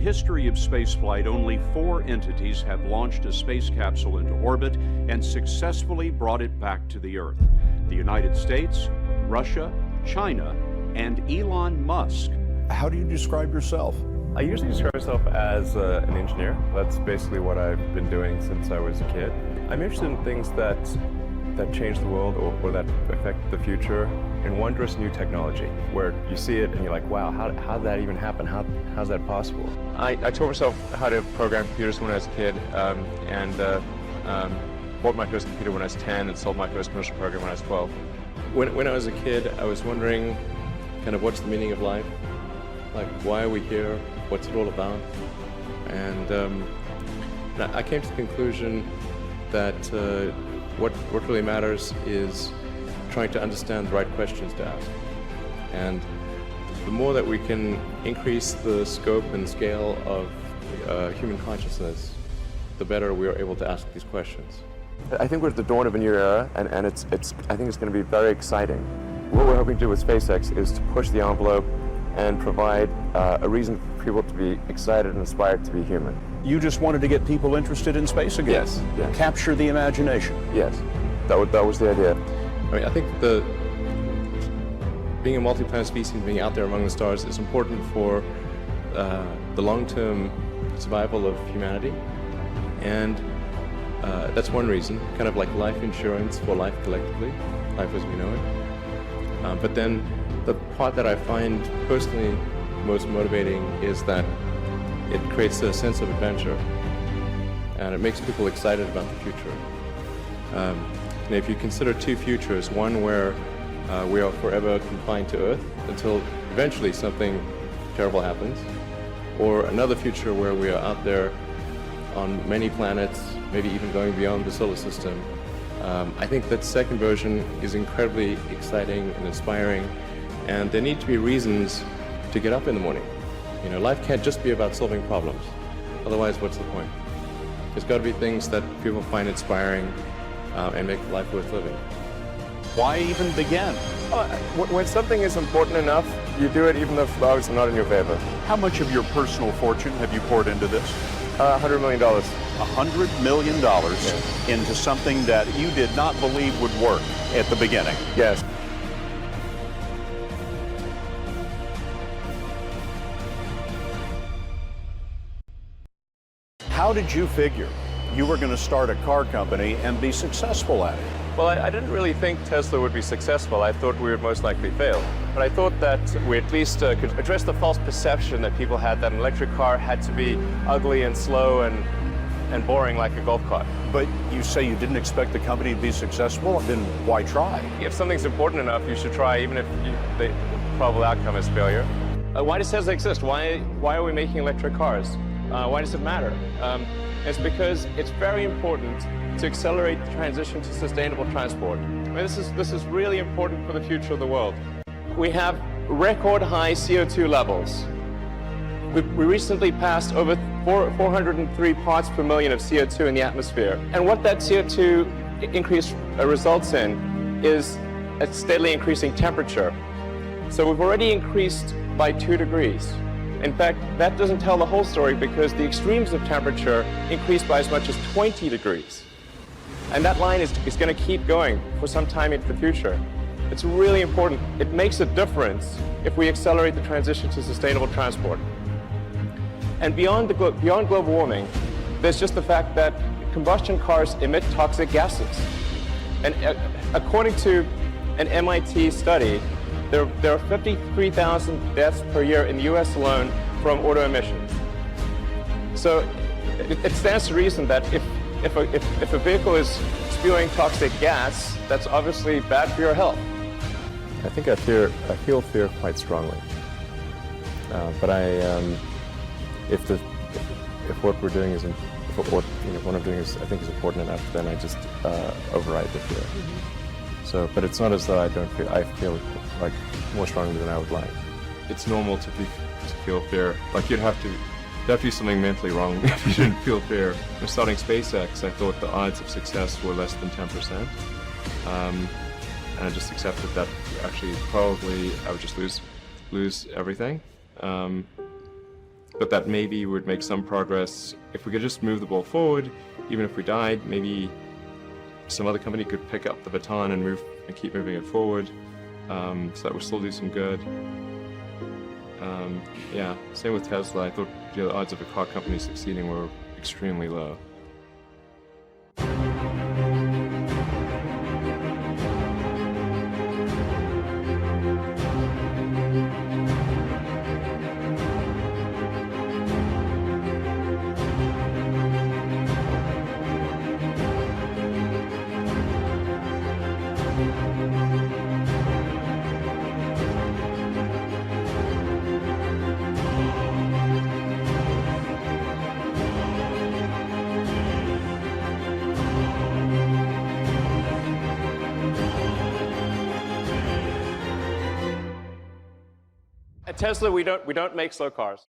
history of spaceflight, only 4 entities have launched a space capsule into orbit and successfully brought it back to the Earth. The United States, Russia, China, and Elon Musk. How do you describe yourself? I usually describe myself as an engineer. That's basically what I've been doing since I was a kid. I'm interested in things that change the world or that affect the future in wondrous new technology, where you see it and you're like, wow, how did that even happen? How's that possible? I taught myself how to program computers when I was a kid, and bought my first computer when I was 10 and sold my first commercial program when I was 12. When I was a kid, I was wondering kind of what's the meaning of life? Like, why are we here? What's it all about? And I came to the conclusion that what really matters is trying to understand the right questions to ask. And the more that we can increase the scope and scale of human consciousness, the better we are able to ask these questions. I think we're at the dawn of a new era, and I think it's going to be very exciting. What we're hoping to do with SpaceX is to push the envelope and provide a reason for people to be excited and inspired to be human. You just wanted to get people interested in space again? Yes. Yes. Capture the imagination? Yes, that was the idea. I mean, I think being a multi-planet species, being out there among the stars is important for the long-term survival of humanity. And that's one reason, kind of like life insurance for life collectively, life as we know it. But then the part that I find personally most motivating is that it creates a sense of adventure, and it makes people excited about the future. And if you consider 2 futures, one where we are forever confined to Earth until eventually something terrible happens, or another future where we are out there on many planets, maybe even going beyond the solar system, I think that second version is incredibly exciting and inspiring, and there need to be reasons to get up in the morning. You know, life can't just be about solving problems. Otherwise, what's the point? There's got to be things that people find inspiring and make life worth living. Why even begin? When something is important enough, you do it even if the odds are not in your favor. How much of your personal fortune have you poured into this? $100 million. $100 million Yes. into something that you did not believe would work at the beginning. Yes. How did you figure you were going to start a car company and be successful at it? Well, I didn't really think Tesla would be successful. I thought we would most likely fail. But I thought that we at least could address the false perception that people had that an electric car had to be ugly and slow and boring like a golf cart. But you say you didn't expect the company to be successful, then why try? If something's important enough, you should try, even if the probable outcome is failure. Why does Tesla exist? Why are we making electric cars? Why does it matter? It's because it's very important to accelerate the transition to sustainable transport. I mean, this is really important for the future of the world. We have record high CO2 levels. We recently passed over 403 parts per million of CO2 in the atmosphere. And what that CO2 increase results in is a steadily increasing temperature. So we've already increased by 2 degrees. In fact, that doesn't tell the whole story because the extremes of temperature increased by as much as 20 degrees. And that line is going to keep going for some time into the future. It's really important. It makes a difference if we accelerate the transition to sustainable transport. And beyond global warming, there's just the fact that combustion cars emit toxic gases. And according to an MIT study, there are 53,000 deaths per year in the US alone from auto emissions. So it stands to reason that if a vehicle is spewing toxic gas, that's obviously bad for your health. I think I feel fear quite strongly. But if what we're doing is, what I'm doing is, I think is important enough, then I just override the fear. So, but it's not as though I feel like more strongly than I would like. It's normal to feel fear. Like you'd have to do something mentally wrong if you didn't feel fear. When starting SpaceX, I thought the odds of success were less than 10%. And I just accepted that actually probably I would just lose everything. but that maybe would make some progress. If we could just move the ball forward, even if we died, maybe some other company could pick up the baton and keep moving it forward, so that would still do some good. Yeah, same with Tesla. I thought the odds of a car company succeeding were extremely low. At Tesla, we don't make slow cars.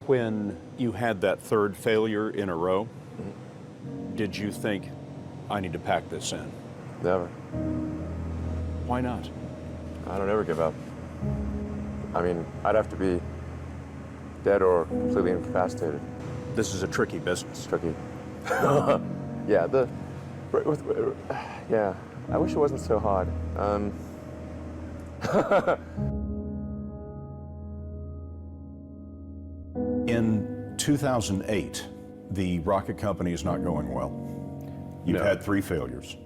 When you had that third failure in a row, did you think, I need to pack this in? Never. Why not? I don't ever give up. I mean, I'd have to be dead or completely incapacitated. This is a tricky business. Tricky. Yeah, yeah, I wish it wasn't so hard. In 2008, the rocket company is not going well. You've No. had 3 failures.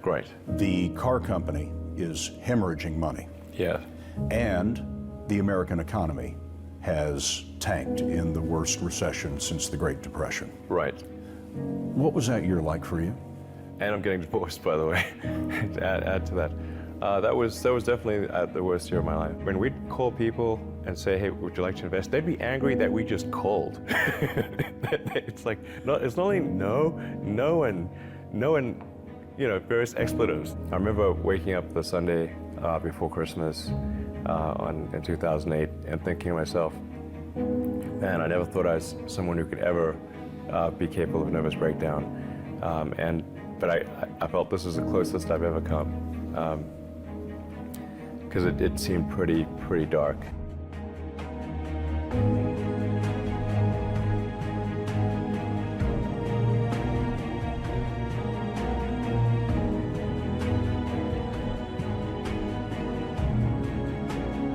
Great. The car company is hemorrhaging money. Yeah. And the American economy has tanked in the worst recession since the Great Depression. Right. What was that year like for you? And I'm getting divorced, by the way, to add to that. That was definitely the worst year of my life. When we'd call people and say, hey, would you like to invest? They'd be angry that we just called. It's like, no, it's not only no, and various expletives. I remember waking up the Sunday before Christmas in 2008 and thinking to myself, man, I never thought I was someone who could ever be capable of a nervous breakdown. But I felt this was the closest I've ever come. Because it seemed pretty dark.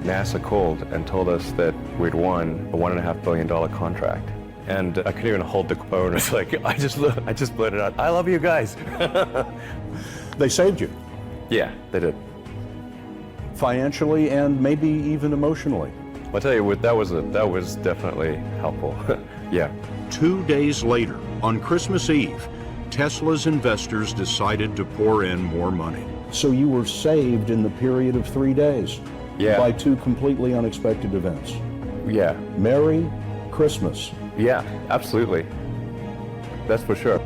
NASA called and told us that we'd won a $1.5 billion contract. And I couldn't even hold the phone. It's like, I just blurted out, I love you guys. They saved you. Yeah, they did. Financially and maybe even emotionally. I'll tell you what, that was definitely helpful. Yeah. 2 days later, on Christmas Eve, Tesla's investors decided to pour in more money. So you were saved in the period of 3 days. Yeah. By 2 completely unexpected events. Yeah. Merry Christmas. Yeah, absolutely. That's for sure.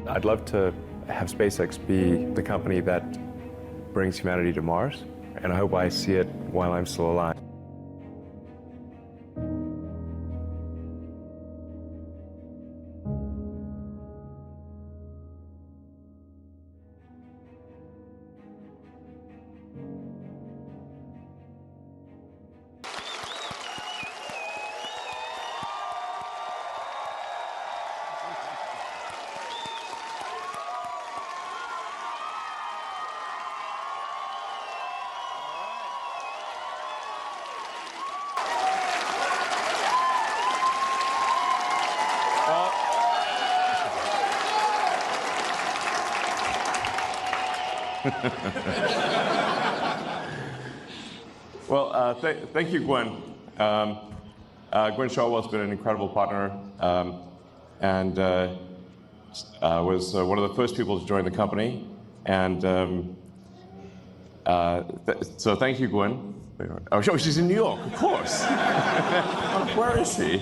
I'd love to have SpaceX be the company that brings humanity to Mars, and I hope I see it while I'm still alive. Well, thank you, Gwen. Gwen Shawwell's been an incredible partner and was one of the first people to join the company. And so thank you, Gwen. Oh, she's in New York, of course. Where is she?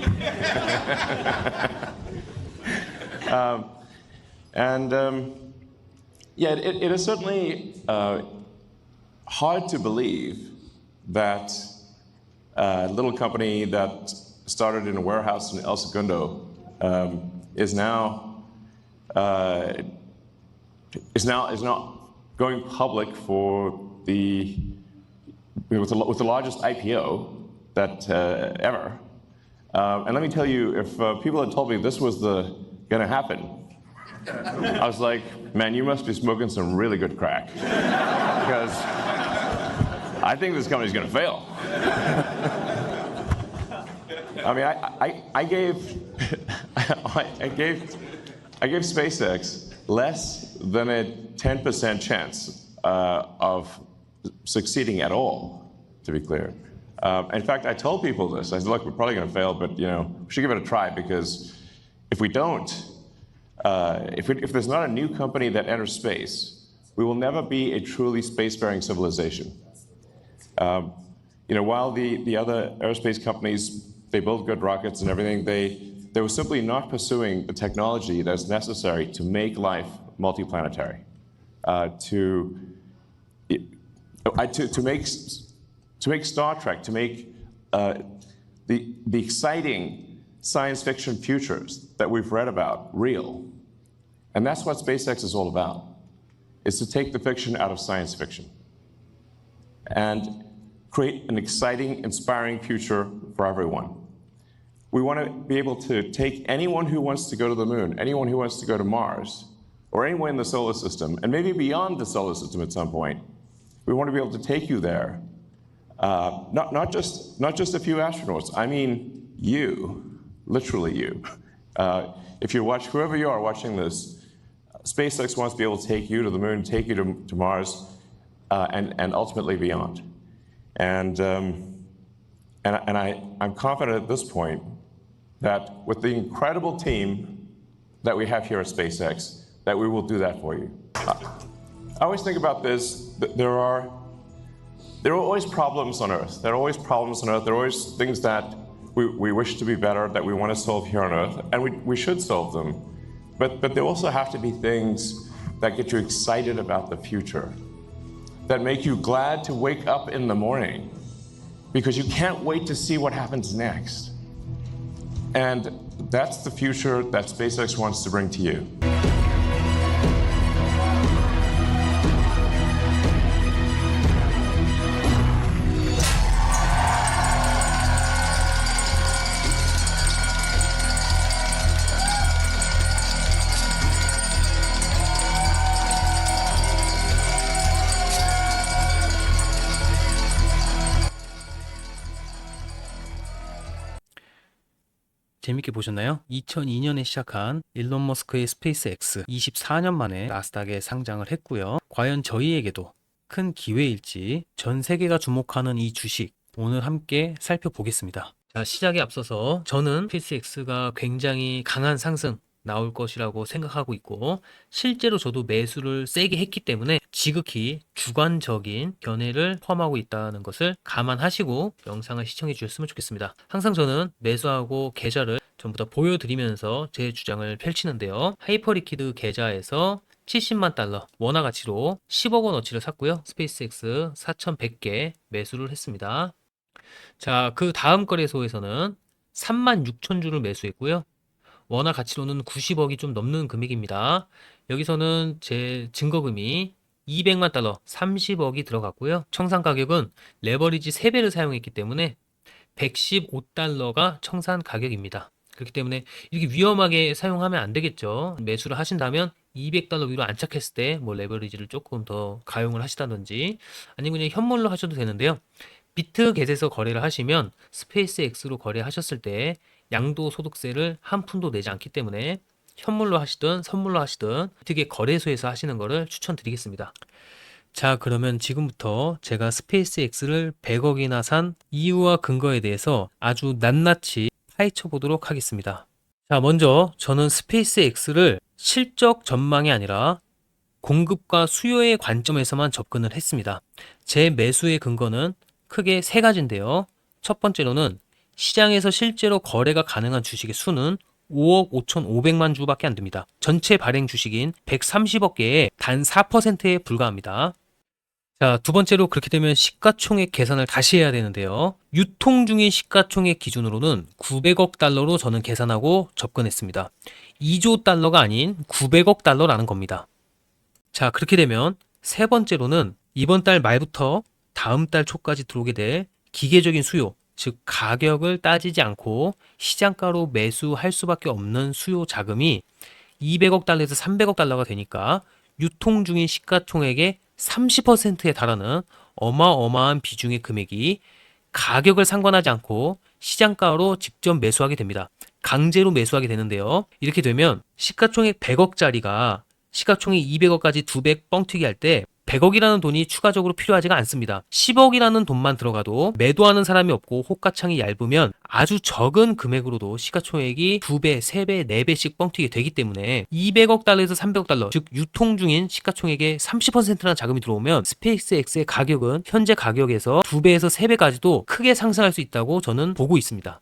Yeah, it is certainly hard to believe that a little company that started in a warehouse in El Segundo is now going public for with the largest IPO that ever. And let me tell you, if people had told me this was going to happen, I was like, man, you must be smoking some really good crack, because I think this company's going to fail. I mean, I gave SpaceX less than a 10% chance of succeeding at all, to be clear. In fact, I told people this. I said, look, we're probably going to fail, but we should give it a try, because if we don't, if there's not a new company that enters space, we will never be a truly spacefaring civilization. While the other aerospace companies, they build good rockets and everything, they were simply not pursuing the technology that's necessary to make life multiplanetary, to make Star Trek, to make the exciting science fiction futures that we've read about real. And that's what SpaceX is all about, is to take the fiction out of science fiction and create an exciting, inspiring future for everyone. We want to be able to take anyone who wants to go to the moon, anyone who wants to go to Mars, or anyone in the solar system, and maybe beyond the solar system at some point. We want to be able to take you there. Not just a few astronauts. I mean you, literally you. If you watch, whoever you are watching this, SpaceX wants to be able to take you to the moon, take you to Mars, and ultimately beyond. And I'm confident at this point that with the incredible team that we have here at SpaceX, that we will do that for you. I always think about this, that there are always problems on Earth. There are always problems on Earth. There are always things that we wish to be better, that we want to solve here on Earth, and we should solve them. But there also have to be things that get you excited about the future, that make you glad to wake up in the morning, because you can't wait to see what happens next. And that's the future that SpaceX wants to bring to you. 재밌게 보셨나요? 2002년에 시작한 일론 머스크의 스페이스X 24년 만에 나스닥에 상장을 했고요. 과연 저희에게도 큰 기회일지 전 세계가 주목하는 이 주식 오늘 함께 살펴보겠습니다. 자, 시작에 앞서서 저는 스페이스X가 굉장히 강한 상승 나올 것이라고 생각하고 있고, 실제로 저도 매수를 세게 했기 때문에 지극히 주관적인 견해를 포함하고 있다는 것을 감안하시고 영상을 시청해 주셨으면 좋겠습니다. 항상 저는 매수하고 계좌를 전부 다 보여드리면서 제 주장을 펼치는데요. 하이퍼리퀴드 계좌에서 70만 달러 원화 가치로 10억 원어치를 샀고요. 스페이스X 4,100개 매수를 했습니다. 자, 그 다음 거래소에서는 3만 6천 주를 매수했고요. 원화 가치로는 90억이 좀 넘는 금액입니다. 여기서는 제 증거금이 200만 달러 30억이 들어갔고요. 청산 가격은 레버리지 3배를 사용했기 때문에 115달러가 청산 가격입니다. 그렇기 때문에 이렇게 위험하게 사용하면 안 되겠죠. 매수를 하신다면 200달러 위로 안착했을 때 뭐 레버리지를 조금 더 가용을 하시다든지 아니면 그냥 현물로 하셔도 되는데요. 비트겟에서 거래를 하시면 스페이스X로 거래하셨을 때 양도소득세를 한 푼도 내지 않기 때문에 현물로 하시든 선물로 하시든 비트겟 거래소에서 하시는 거를 추천드리겠습니다. 자, 그러면 지금부터 제가 스페이스X를 100억이나 산 이유와 근거에 대해서 아주 낱낱이 파헤쳐 보도록 하겠습니다. 자, 먼저 저는 스페이스X를 실적 전망이 아니라 공급과 수요의 관점에서만 접근을 했습니다. 제 매수의 근거는 크게 세 가지인데요. 첫 번째로는 시장에서 실제로 거래가 가능한 주식의 수는 5억 5,500만 주밖에 안 됩니다. 전체 발행 주식인 130억 개의 단 4%에 불과합니다. 자, 두 번째로 그렇게 되면 시가총액 계산을 다시 해야 되는데요. 유통 중인 시가총액 기준으로는 900억 달러로 저는 계산하고 접근했습니다. 2조 달러가 아닌 900억 달러라는 겁니다. 자, 그렇게 되면 세 번째로는 이번 달 말부터 다음 달 초까지 들어오게 될 기계적인 수요, 즉 가격을 따지지 않고 시장가로 매수할 수밖에 없는 수요 자금이 200억 달러에서 300억 달러가 되니까 유통 중인 시가총액의 30%에 달하는 어마어마한 비중의 금액이 가격을 상관하지 않고 시장가로 직접 매수하게 됩니다. 강제로 매수하게 되는데요. 이렇게 되면 시가총액 100억짜리가 시가총액 200억까지 2배 뻥튀기 할 때 100억이라는 돈이 추가적으로 필요하지가 않습니다. 10억이라는 돈만 들어가도 매도하는 사람이 없고 호가창이 얇으면 아주 적은 금액으로도 시가총액이 2배, 3배, 4배씩 뻥튀기 되기 때문에 200억 달러에서 300억 달러, 즉 유통 중인 시가총액의 30%라는 자금이 들어오면 스페이스X의 가격은 현재 가격에서 2배에서 3배까지도 크게 상승할 수 있다고 저는 보고 있습니다.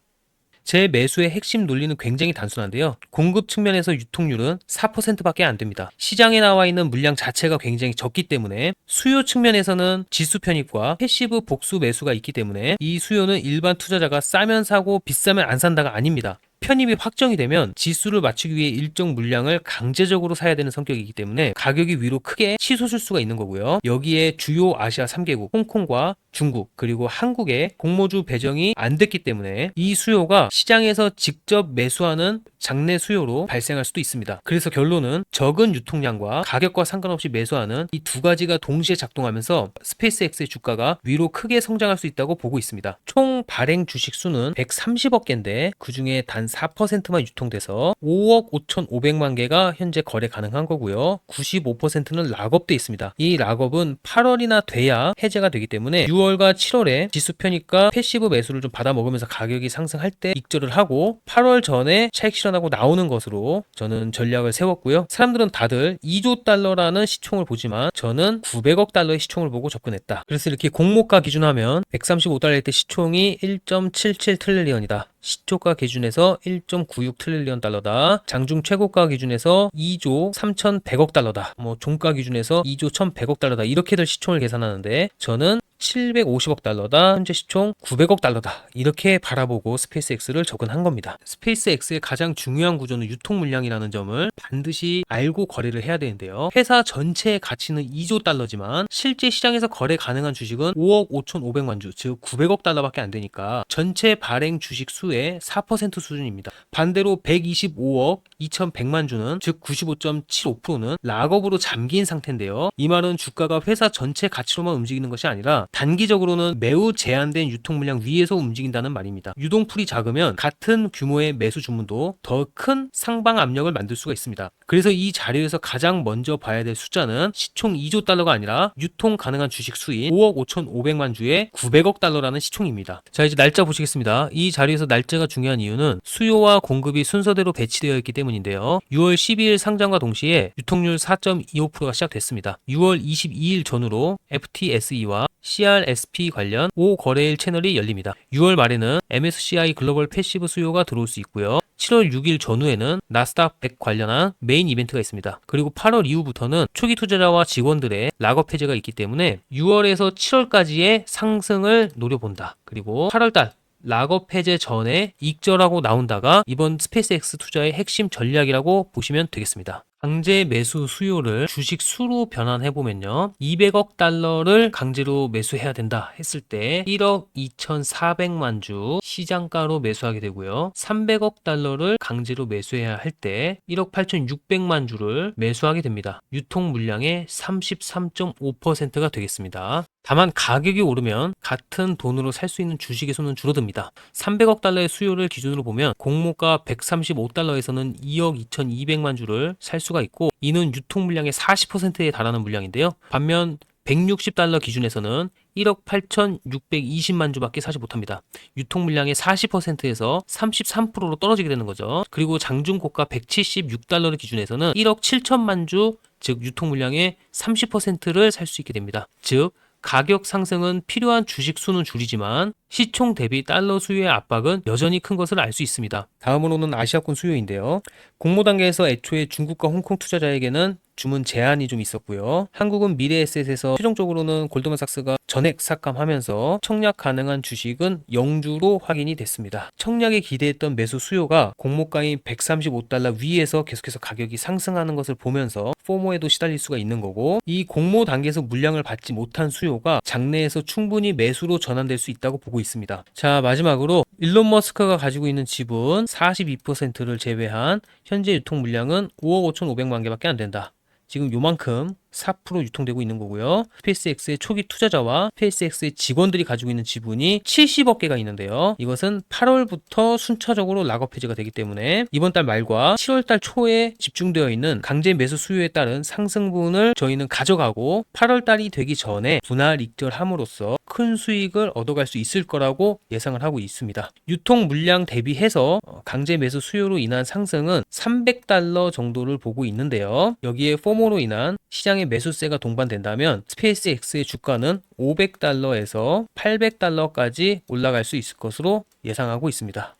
제 매수의 핵심 논리는 굉장히 단순한데요. 공급 측면에서 유통률은 4%밖에 안 됩니다. 시장에 나와 있는 물량 자체가 굉장히 적기 때문에 수요 측면에서는 지수 편입과 패시브 복수 매수가 있기 때문에 이 수요는 일반 투자자가 싸면 사고 비싸면 안 산다가 아닙니다. 편입이 확정이 되면 지수를 맞추기 위해 일정 물량을 강제적으로 사야 되는 성격이기 때문에 가격이 위로 크게 치솟을 수가 있는 거고요. 여기에 주요 아시아 3개국, 홍콩과 중국 그리고 한국의 공모주 배정이 안 됐기 때문에 이 수요가 시장에서 직접 매수하는 장내 수요로 발생할 수도 있습니다. 그래서 결론은 적은 유통량과 가격과 상관없이 매수하는 이 두 가지가 동시에 작동하면서 스페이스X의 주가가 위로 크게 성장할 수 있다고 보고 있습니다. 총 발행 주식 수는 130억 개인데 그중에 단 4%만 유통돼서 5억 5,500만 개가 현재 거래 가능한 거고요. 95%는 락업돼 있습니다. 이 락업은 8월이나 돼야 해제가 되기 때문에 6월과 7월에 지수 편입과 패시브 매수를 좀 받아 먹으면서 가격이 상승할 때 익절을 하고 8월 전에 차익 실현하고 나오는 것으로 저는 전략을 세웠고요. 사람들은 다들 2조 달러라는 시총을 보지만 저는 900억 달러의 시총을 보고 접근했다. 그래서 이렇게 공모가 기준하면 135달러일 때 시총이 1.77 트릴리언이다. 시초가 기준에서 1.96 트릴리언 달러다. 장중 최고가 기준에서 2조 3,100억 달러다. 종가 기준에서 2조 1,100억 달러다. 이렇게들 시총을 계산하는데 저는 750억 달러다. 현재 시총 900억 달러다. 이렇게 바라보고 스페이스X를 접근한 겁니다. 스페이스X의 가장 중요한 구조는 유통 물량이라는 점을 반드시 알고 거래를 해야 되는데요. 회사 전체의 가치는 2조 달러지만 실제 시장에서 거래 가능한 주식은 5억 5,500만 주, 즉 900억 달러밖에 안 되니까 전체 발행 주식 수의 4% 수준입니다. 반대로 125억 2,100만 주는, 즉 95.75%는 락업으로 잠긴 상태인데요. 이 말은 주가가 회사 전체 가치로만 움직이는 것이 아니라 단기적으로는 매우 제한된 유통 물량 위에서 움직인다는 말입니다. 유동풀이 작으면 같은 규모의 매수 주문도 더 큰 상방 압력을 만들 수가 있습니다. 그래서 이 자료에서 가장 먼저 봐야 될 숫자는 시총 2조 달러가 아니라 유통 가능한 주식 수인 5억 5,500만 주의 900억 달러라는 시총입니다. 자, 이제 날짜 보시겠습니다. 이 자리에서 날짜가 중요한 이유는 수요와 공급이 순서대로 배치되어 있기 때문인데요. 6월 12일 상장과 동시에 유통률 4.25%가 시작됐습니다. 6월 22일 전후로 FTSE와 CRSP 관련 5거래일 채널이 열립니다. 6월 말에는 MSCI 글로벌 패시브 수요가 들어올 수 있고요. 7월 6일 전후에는 나스닥 100 관련한 메인 이벤트가 있습니다. 그리고 8월 이후부터는 초기 투자자와 직원들의 락업 해제가 있기 때문에 6월에서 7월까지의 상승을 노려본다. 그리고 8월달 락업 해제 전에 익절하고 나온다가 이번 스페이스X 투자의 핵심 전략이라고 보시면 되겠습니다. 강제 매수 수요를 주식 수로 변환해보면요. 200억 달러를 강제로 매수해야 된다 했을 때 1억 2,400만 주 시장가로 매수하게 되고요. 300억 달러를 강제로 매수해야 할 때 1억 8,600만 주를 매수하게 됩니다. 유통 물량의 33.5%가 되겠습니다. 다만 가격이 오르면 같은 돈으로 살 수 있는 주식의 수는 줄어듭니다. 300억 달러의 수요를 기준으로 보면 공모가 135달러에서는 2억 2,200만 주를 살 수가 있고 이는 유통 물량의 40%에 달하는 물량인데요. 반면 160달러 기준에서는 1억 8,620만 주밖에 사지 못합니다. 유통 물량의 40%에서 33%로 떨어지게 되는 거죠. 그리고 장중 고가 176달러를 기준에서는 1억 7천만 주, 즉 유통 물량의 30%를 살 수 있게 됩니다. 즉 가격 상승은 필요한 주식 수는 줄이지만 시총 대비 달러 수요의 압박은 여전히 큰 것을 알 수 있습니다. 다음으로는 아시아권 수요인데요. 공모 단계에서 애초에 중국과 홍콩 투자자에게는 주문 제한이 좀 있었고요. 한국은 미래에셋에서 최종적으로는 골드만삭스가 전액 삭감하면서 청약 가능한 주식은 영주로 확인이 됐습니다. 청약에 기대했던 매수 수요가 공모가인 135달러 위에서 계속해서 가격이 상승하는 것을 보면서 포모에도 시달릴 수가 있는 거고 이 공모 단계에서 물량을 받지 못한 수요가 장내에서 충분히 매수로 전환될 수 있다고 보고 있습니다. 자, 마지막으로 일론 머스크가 가지고 있는 지분 42%를 제외한 현재 유통 물량은 5억 5,500만 개밖에 안 된다. 지금 요만큼 4% 유통되고 있는 거고요. 스페이스X의 초기 투자자와 스페이스X의 직원들이 가지고 있는 지분이 70억 개가 있는데요. 이것은 8월부터 순차적으로 락업 해제가 되기 때문에 이번 달 말과 7월 달 초에 집중되어 있는 강제 매수 수요에 따른 상승분을 저희는 가져가고 8월 달이 되기 전에 분할 익절함으로써 큰 수익을 얻어갈 수 있을 거라고 예상을 하고 있습니다. 유통 물량 대비해서 강제 매수 수요로 인한 상승은 300달러 정도를 보고 있는데요. 여기에 포모로 인한 시장의 매수세가 동반된다면 스페이스X의 주가는 500달러에서 800달러까지 올라갈 수 있을 것으로 예상하고 있습니다.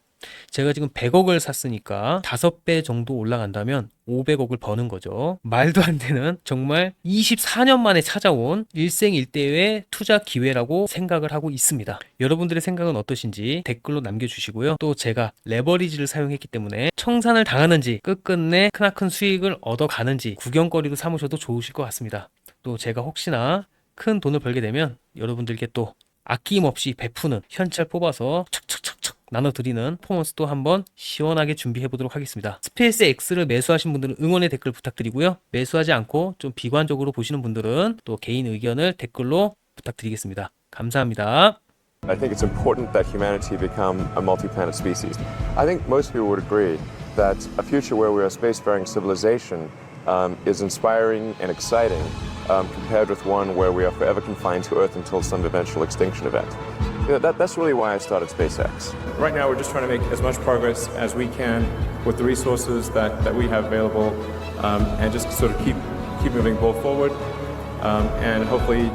제가 지금 100억을 샀으니까 5배 정도 올라간다면 500억을 버는 거죠. 말도 안 되는 정말 24년 만에 찾아온 일생일대의 투자 기회라고 생각을 하고 있습니다. 여러분들의 생각은 어떠신지 댓글로 남겨주시고요. 또 제가 레버리지를 사용했기 때문에 청산을 당하는지 끝끝내 크나큰 수익을 얻어가는지 구경거리로 삼으셔도 좋으실 것 같습니다. 또 제가 혹시나 큰 돈을 벌게 되면 여러분들께 또 아낌없이 베푸는 현찰 뽑아서 척척척척 나눠드리는 퍼포먼스도 한번 시원하게 준비해보도록 하겠습니다. 스페이스X를 매수하신 분들은 응원의 댓글 부탁드리고요. 매수하지 않고 좀 비관적으로 보시는 분들은 또 개인 의견을 댓글로 부탁드리겠습니다. 감사합니다. I think it's important that humanity become a multi-planet species. I think most people would agree that a future where we are a spacefaring civilization is inspiring and exciting compared with one where we are forever confined to Earth until some eventual extinction event. You know, that's really why I started SpaceX. Right now, we're just trying to make as much progress as we can with the resources that we have available, and just sort of keep moving both forward, and hopefully,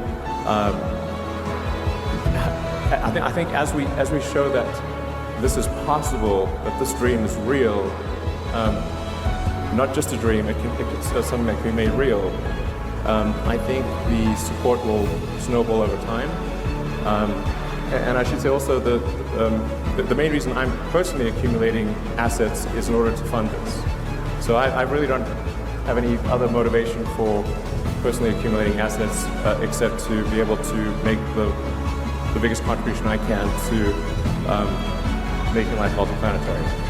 I think as we show that this is possible, that this dream is real, not just a dream, it's something that can be made real. I think the support will snowball over time. And I should say also the main reason I'm personally accumulating assets is in order to fund this. So I really don't have any other motivation for personally accumulating assets except to be able to make the biggest contribution I can to making life multiplanetary.